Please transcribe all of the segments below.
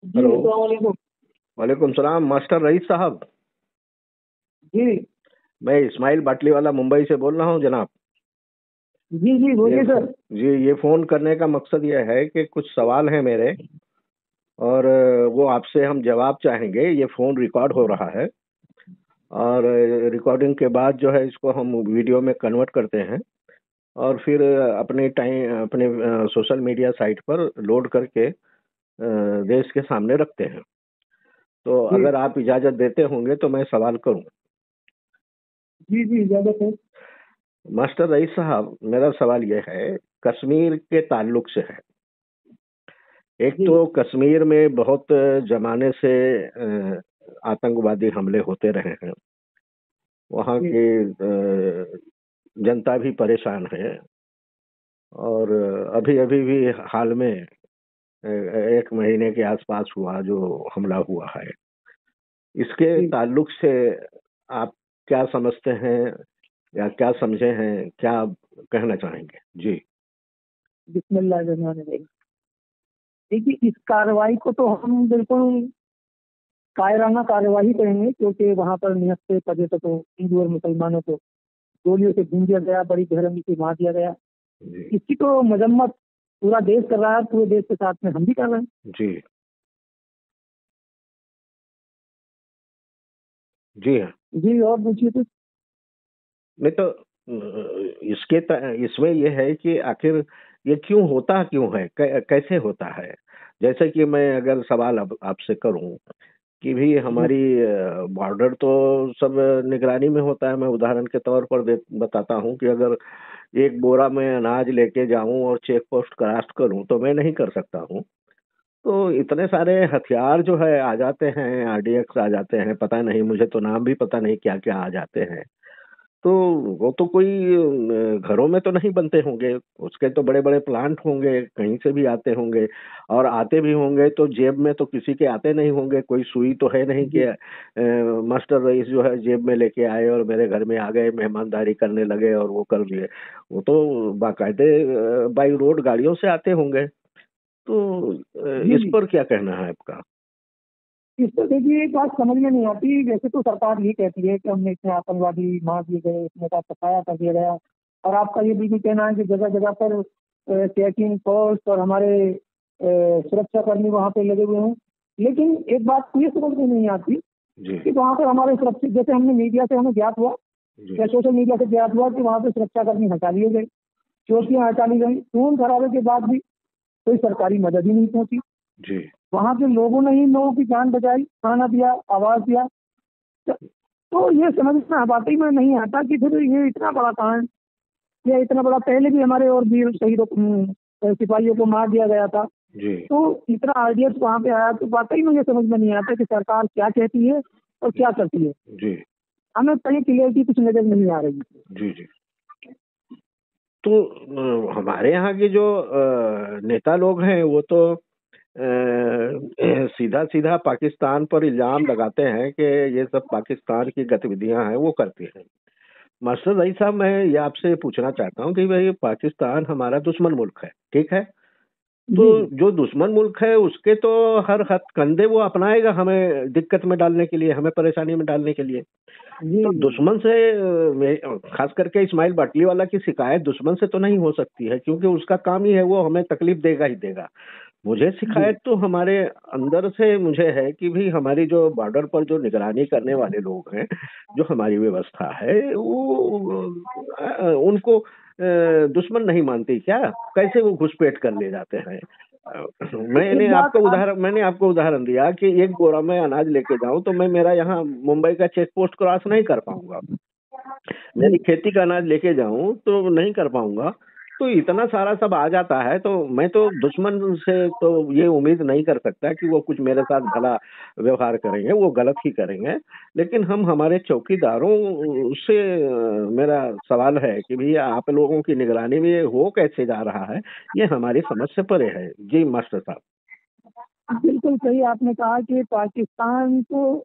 जी hello. अस्सलाम वालेकुम। वालेकुम सलाम मास्टर रईस साहब। जी मैं इस्माइल बाटली वाला मुंबई से बोल रहा हूँ जनाब। जी जी ये बोलिए सर। जी ये फ़ोन करने का मकसद ये है कि कुछ सवाल हैं मेरे और वो आपसे हम जवाब चाहेंगे। ये फ़ोन रिकॉर्ड हो रहा है और रिकॉर्डिंग के बाद जो है इसको हम वीडियो में कन्वर्ट करते हैं और फिर अपने सोशल मीडिया साइट पर लोड करके देश के सामने रखते हैं। तो जी अगर आप इजाज़त देते होंगे तो मैं सवाल करूँ। जी जी इजाजत है। मास्टर रईस साहब, मेरा सवाल ये है, कश्मीर के ताल्लुक से है। एक जी तो कश्मीर में बहुत ज़माने से आतंकवादी हमले होते रहे हैं। वहाँ जी की जनता भी परेशान है और अभी-अभी भी हाल में 1 महीने के आसपास हुआ जो हमला हुआ है। इसके जी ताल्लुक से आप क्या समझते हैं या क्या समझे हैं? क्या कहना चाहेंगे? जी। बिस्मिल्लाहिर्रहमानिर्रहीम। देखिए, इस कार्रवाई को तो हम बिल्कुल कायराना कार्रवाई कहेंगे, क्योंकि वहाँ पर निहत्थे पर्यटकों, हिंदू और मुसलमानों को गोलियों से भून दिया गया, बड़ी बेरहमी से मार दिया गया। जी। इसकी तो मजम्मत पूरा देश कर रहा है, पूरे देश के साथ में हम भी कर रहे हैं। जी। जी हाँ। जी, और पूछिए कुछ। नहीं तो इसमें ये है कि आखिर ये क्यों होता क्यों है? कैसे होता है? जैसे कि मैं अगर सवाल अब आपसे करूं कि भी जी हमारी बॉर्डर तो सब निगरानी में होता है। मैं उदाहरण के तौर पर बताता हूं कि अगर एक बोरा में अनाज लेके जाऊं और चेक पोस्ट क्रॉस करूं तो मैं नहीं कर सकता हूं। तो इतने सारे हथियार जो है आ जाते हैं, आरडीएक्स आ जाते हैं, पता नहीं, मुझे तो नाम भी पता नहीं क्या क्या आ जाते हैं। तो वो तो कोई घरों में तो नहीं बनते होंगे, उसके तो बड़े-बड़े प्लांट होंगे, कहीं से भी आते होंगे और आते भी होंगे तो जेब में तो किसी के आते नहीं होंगे, कोई सुई तो है नहीं कि जी मास्टर रईस जो है जेब में लेके आए और मेरे घर में आ गए, मेहमानदारी करने लगे और वो कर दिए। वो तो बाकायदे बाई रोड गाड़ियों से आते होंगे। तो जी इस जी। पर क्या कहना है आपका? इस पर देखिए, एक बात समझ में नहीं आती। वैसे तो सरकार ये कहती है कि हमने इतने आतंकवादी मार दिए गए, इतने का सफाया कर दिया गया, और आपका ये बिल्कुल कहना है कि जगह जगह पर चेकिंग पोस्ट और हमारे सुरक्षा कर्मी वहाँ पे लगे हुए हैं। लेकिन एक बात ये समझ में नहीं आती जी। कि वहाँ पर हमारे सुरक्षित, जैसे हमने मीडिया से हमें ज्ञात हुआ जी। या सोशल मीडिया से ज्ञात हुआ कि वहाँ पे सुरक्षा कर्मी हटा लिए गए, चौकियां हटा ली गई, खून खराबे के बाद भी कोई सरकारी मदद ही नहीं पहुंची। जी। वहाँ के लोगों ने ही लोगों की जान बचाई, खाना दिया, आवाज दिया। तो ये समझ में वाकई में नहीं आता कि फिर ये इतना बड़ा कांड, या इतना बड़ा पहले भी हमारे और वीर शहीदों सिपाहियों को मार दिया गया था। जी। तो इतना आइडियस वहाँ पे आया, तो वाकई में ये समझ में नहीं आता कि सरकार क्या कहती है और क्या करती है। जी। हमें कहीं क्लियरिटी कुछ नजर नहीं आ रही। जी। जी। तो हमारे यहाँ के जो नेता लोग हैं वो तो सीधा-सीधा पाकिस्तान पर इल्ज़ाम लगाते हैं कि ये सब पाकिस्तान की गतिविधियां हैं वो करती हैं। मास्टर रईस साहब, मैं ये आपसे पूछना चाहता हूँ कि भाई पाकिस्तान हमारा दुश्मन मुल्क है, ठीक है? तो जी जी जो दुश्मन मुल्क है उसके तो हर हथकंडे वो अपनाएगा हमें दिक्कत में डालने के लिए, हमें परेशानी में डालने के लिए। जी तो जी दुश्मन से खास करके इस्माइल बाटली वाला की शिकायत दुश्मन से तो नहीं हो सकती है, क्योंकि उसका काम ही है वो हमें तकलीफ देगा ही देगा। मुझे जी शिकायत तो हमारे अंदर से मुझे है कि भी हमारी जो बॉर्डर पर जो निगरानी करने वाले लोग हैं, जो हमारी व्यवस्था है वो उनको दुश्मन नहीं मानती क्या? कैसे वो घुसपैठ कर ले जाते हैं? एक बात आप। मैंने आपको उदाहरण दिया कि एक बोरा में अनाज लेके जाऊं तो मैं मेरा यहाँ मुंबई का चेक पोस्ट क्रॉस नहीं कर पाऊंगा। मेरी जी खेती का अनाज लेके जाऊं तो नहीं कर पाऊंगा। तो इतना सारा सब आ जाता है तो मैं तो दुश्मन से तो ये उम्मीद नहीं कर सकता कि वो कुछ मेरे साथ भला व्यवहार करेंगे, वो गलत ही करेंगे। लेकिन हम हमारे चौकीदारों से मेरा सवाल है कि भैया आप लोगों की निगरानी में ये हो कैसे जा रहा है? ये हमारी समझ से परे है। जी मास्टर साहब। बिल्कुल सही आपने कहा कि पाकिस्तान को,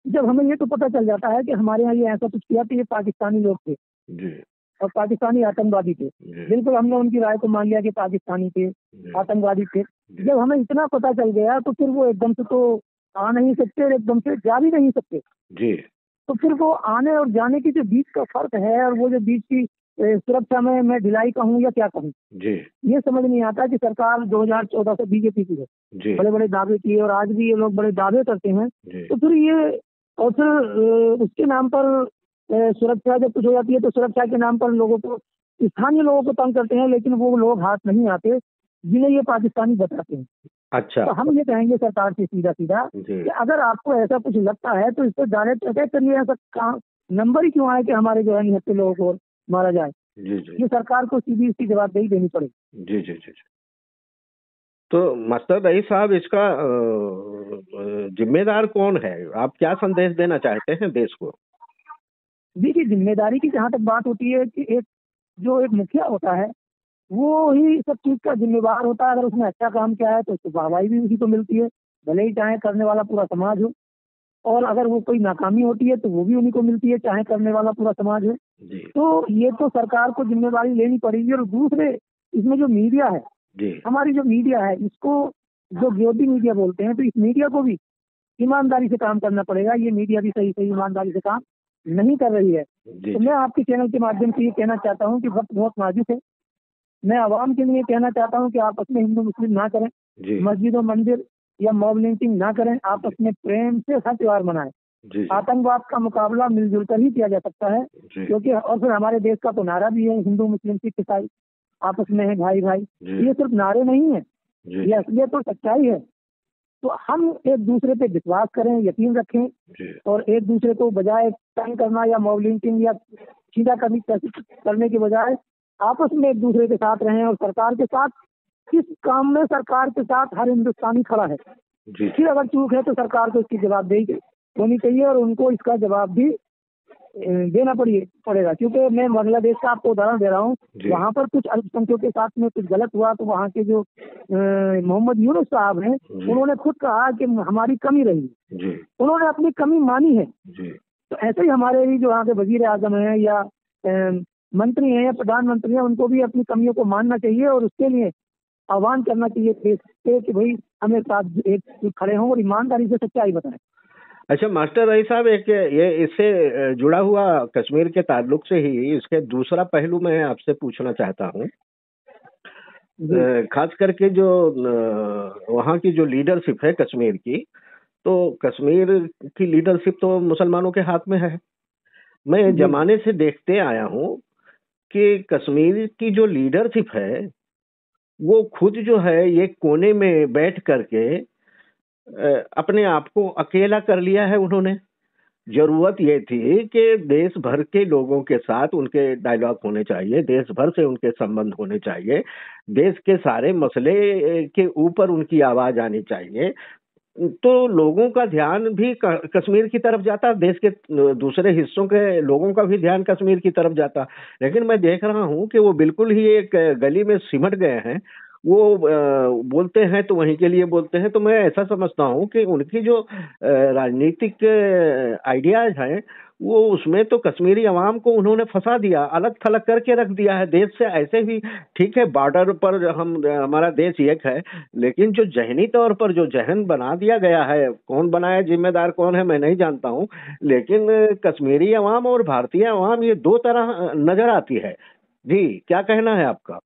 जब हमें ये तो पता चल जाता है कि हमारे यहाँ ये ऐसा कुछ किया तो ये पाकिस्तानी लोग थे, जी। और पाकिस्तानी आतंकवादी थे। बिल्कुल हमने उनकी राय को मान लिया कि पाकिस्तानी थे, आतंकवादी थे। जब हमें इतना पता चल गया तो फिर वो एकदम से तो आ नहीं सकते और एकदम से जा भी नहीं सकते जी। तो फिर वो आने और जाने की जो बीच का फर्क है और वो जो बीच की सुरक्षा में मैं ढिलाई कहूँ या क्या कहूँ, जी। ये समझ नहीं आता कि सरकार 2014 से बीजेपी की है, जी। बड़े बड़े दावे किए और आज भी ये लोग बड़े दावे करते हैं। तो फिर ये और फिर उसके नाम पर सुरक्षा जब कुछ हो जाती है तो सुरक्षा के नाम पर लोगों को, स्थानीय लोगों को तंग करते हैं, लेकिन वो लोग हाथ नहीं आते जिन्हें ये पाकिस्तानी बताते हैं। अच्छा। तो हम ये कहेंगे सरकार से सीधा सीधा कि अगर आपको ऐसा कुछ लगता है तो इस पर डायरेक्ट अटैक करिए। ऐसा नंबर ही क्यों आए कि हमारे जो है निहत्थे लोगों को मारा जाए। जी जी। ये सरकार को सीधी इसकी जवाबदेही देनी पड़ेगी। जी जी जी। तो मास्टर रईस साहब, इसका जिम्मेदार कौन है? आप क्या संदेश देना चाहते हैं देश को? देखिए, जिम्मेदारी की जहाँ तक बात होती है कि एक मुखिया होता है वो ही सब चीज का जिम्मेवार होता है। अगर उसने अच्छा काम किया है तो उसको वाहवाही भी उसी को मिलती है, भले ही चाहे करने वाला पूरा समाज हो, और अगर वो कोई नाकामी होती है तो वो भी उन्हीं को मिलती है, चाहे करने वाला पूरा समाज है। तो ये तो सरकार को जिम्मेवारी लेनी पड़ेगी। और दूसरे, इसमें जो मीडिया है, हमारी जो मीडिया है, इसको जो ज्योति मीडिया बोलते हैं, तो इस मीडिया को भी ईमानदारी से काम करना पड़ेगा। ये मीडिया भी सही सही ईमानदारी से काम नहीं कर रही है। तो मैं आपके चैनल के माध्यम से ये कहना चाहता हूँ कि वक्त बहुत नाजुक है। मैं आवाम के लिए कहना चाहता हूँ कि आपस में हिंदू मुस्लिम ना करें, मस्जिद और मंदिर या मॉब लिंचिंग ना करें, आपस में प्रेम से हर त्योहार मनाएं। आतंकवाद का मुकाबला मिलजुल कर ही किया जा सकता है, क्योंकि और फिर हमारे देश का तो नारा भी है, हिंदू मुस्लिम सिख ईसाई आपस में है भाई भाई। ये सिर्फ नारे नहीं है, ये असलियत तो सच्चाई है। तो हम एक दूसरे पे विश्वास करें, यकीन रखें, और एक दूसरे को बजाय तंग करना या मॉब लिंचिंग या सीधा करने के बजाय आपस में एक दूसरे के साथ रहें। और सरकार के साथ, किस काम में सरकार के साथ हर हिंदुस्तानी खड़ा है, फिर अगर चूक है तो सरकार को इसकी जवाबदेही होनी चाहिए और उनको इसका जवाब भी देना पड़ेगा। क्योंकि मैं बांग्लादेश का आपको उदाहरण दे रहा हूँ, वहाँ पर कुछ अल्पसंख्यकों के साथ में कुछ गलत हुआ तो वहाँ के जो मोहम्मद यूनुस साहब हैं, उन्होंने खुद कहा कि हमारी कमी रही, उन्होंने अपनी कमी मानी है। तो ऐसे ही हमारे भी जो यहाँ के वजीर आजम है या मंत्री हैं या प्रधानमंत्री हैं, उनको भी अपनी कमियों को मानना चाहिए और उसके लिए आह्वान करना चाहिए देश से कि भाई हमें साथ एक खड़े हों और ईमानदारी से सच्चाई बताएं। अच्छा मास्टर रईस साहब, एक ये इससे जुड़ा हुआ कश्मीर के ताल्लुक से ही इसके दूसरा पहलू मैं आपसे पूछना चाहता हूँ। खास करके जो वहाँ की जो लीडरशिप है कश्मीर की, तो कश्मीर की लीडरशिप तो मुसलमानों के हाथ में है। मैं जमाने से देखते आया हूँ कि कश्मीर की जो लीडरशिप है वो खुद जो है ये कोने में बैठ करके अपने आप को अकेला कर लिया है उन्होंने। जरूरत ये थी कि देश भर के लोगों के साथ उनके डायलॉग होने चाहिए, देश भर से उनके संबंध होने चाहिए, देश के सारे मसले के ऊपर उनकी आवाज आनी चाहिए, तो लोगों का ध्यान भी कश्मीर की तरफ जाता, देश के दूसरे हिस्सों के लोगों का भी ध्यान कश्मीर की तरफ जाता। लेकिन मैं देख रहा हूं कि वो बिल्कुल ही एक गली में सिमट गए हैं। वो बोलते हैं तो वहीं के लिए बोलते हैं। तो मैं ऐसा समझता हूं कि उनकी जो राजनीतिक आइडियाज हैं वो उसमें तो कश्मीरी अवाम को उन्होंने फंसा दिया, अलग थलग करके रख दिया है देश से। ऐसे भी ठीक है, बॉर्डर पर हमारा देश एक है, लेकिन जो जहनी तौर पर जो जहन बना दिया गया है, कौन बनाया, जिम्मेदार कौन है, मैं नहीं जानता हूं, लेकिन कश्मीरी अवाम और भारतीय अवाम ये दो तरह नजर आती है। जी, क्या कहना है आपका?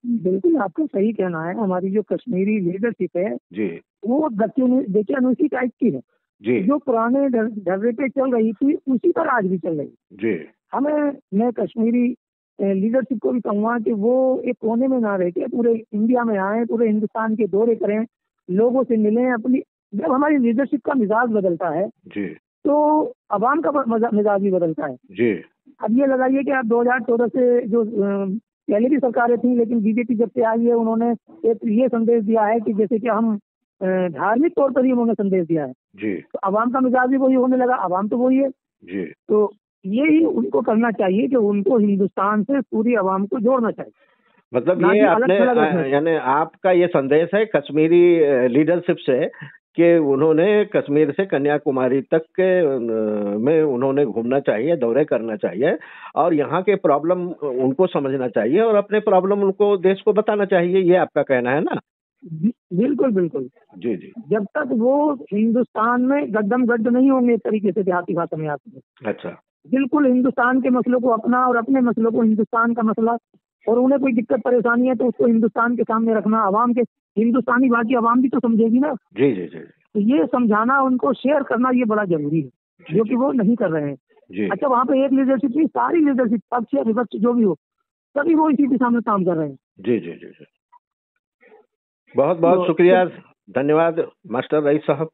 बिल्कुल आपका सही कहना है। हमारी जो कश्मीरी लीडरशिप है जी, वो देखिए अनुसी टाइप की है जी। जो पुराने ढर्रे पे चल रही थी उसी पर आज भी चल रही जी। मैं कश्मीरी लीडरशिप को भी कहूँगा कि वो एक कोने में ना रह के पूरे इंडिया में आए, पूरे हिंदुस्तान के दौरे करें, लोगों से मिलें। अपनी जब हमारी लीडरशिप का मिजाज बदलता है जी, तो अवाम का मिजाज भी बदलता है जी। अब ये लगाइए कि आप 2014 से जो पहले भी सरकारें थी, लेकिन बीजेपी जब से आई है उन्होंने एक ये संदेश दिया है कि जैसे कि हम धार्मिक तौर पर ही उन्होंने संदेश दिया है जी। तो अवाम का मिजाज भी वही होने लगा, अवाम तो वही है जी। तो यही उनको करना चाहिए कि उनको हिंदुस्तान से पूरी अवाम को जोड़ना चाहिए। मतलब ये अपने यानी आपका ये संदेश है कश्मीरी लीडरशिप से कि उन्होंने कश्मीर से कन्याकुमारी तक के में उन्होंने घूमना चाहिए, दौरे करना चाहिए और यहाँ के प्रॉब्लम उनको समझना चाहिए और अपने प्रॉब्लम उनको देश को बताना चाहिए, ये आपका कहना है ना? बिल्कुल बिल्कुल। जी जी। जब तक वो हिंदुस्तान में गड्ढम गड्ढ नहीं होंगे, एक तरीके से देहाती भाषा में आती है। अच्छा। बिल्कुल हिंदुस्तान के मसलों को अपना और अपने मसलों को हिंदुस्तान का मसला, और उन्हें कोई दिक्कत परेशानी है तो उसको हिंदुस्तान के सामने रखना, आवाम के, हिंदुस्तानी बाकी आवाम भी तो समझेगी ना। जी जी जी। तो ये समझाना, उनको शेयर करना, ये बड़ा जरूरी है, जो कि वो नहीं कर रहे हैं। जी। अच्छा, वहाँ पे एक लीडरशिप नहीं, सारी लीडरशिप, पक्ष या विपक्ष जो भी हो, सभी वो इसी दिशा में काम कर रहे हैं। जी जी जी जी। बहुत बहुत शुक्रिया, धन्यवाद मास्टर रईस साहब।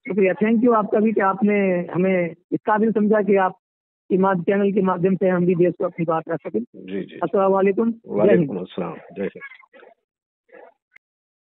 शुक्रिया, थैंक यू आपका भी कि आपने हमें इस काबिल समझा कि आप चैनल के माध्यम से हम भी देश को अपनी बात रख सकें। जी जी। अस्सलाम वालेकुम। वालेकुम अस्सलाम। जय हिंद।